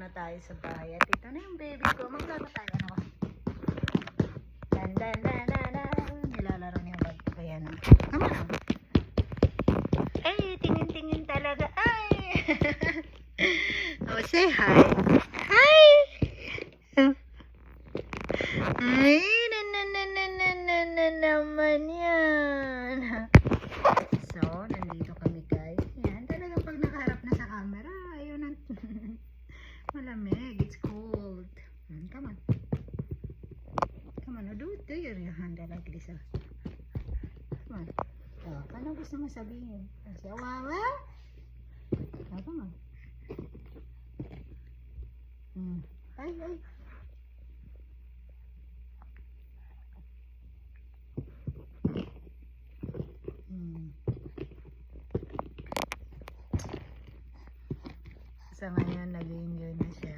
na tayo sa bahay. At ito na yung baby ko. Maglaro tayo. Ano ko? Dan, dan, dan, dan, dan. Nilalaro niya bag ko. Ayan. Come on. Ay, tingin-tingin talaga. Ay. Oh, say hi. Hi. Ay, naman yan. So, nandito kami guys. Yan, talagang pag nakaharap na sa camera, ayun na. Malamig, it's cold. Come on. Come on, do your hand like this. Come on. Oh, paano gusto mo sabihin? Kasi, wawa? Oh, come on. Ay, ay. Sa ngayon, nag-enjoy na siya.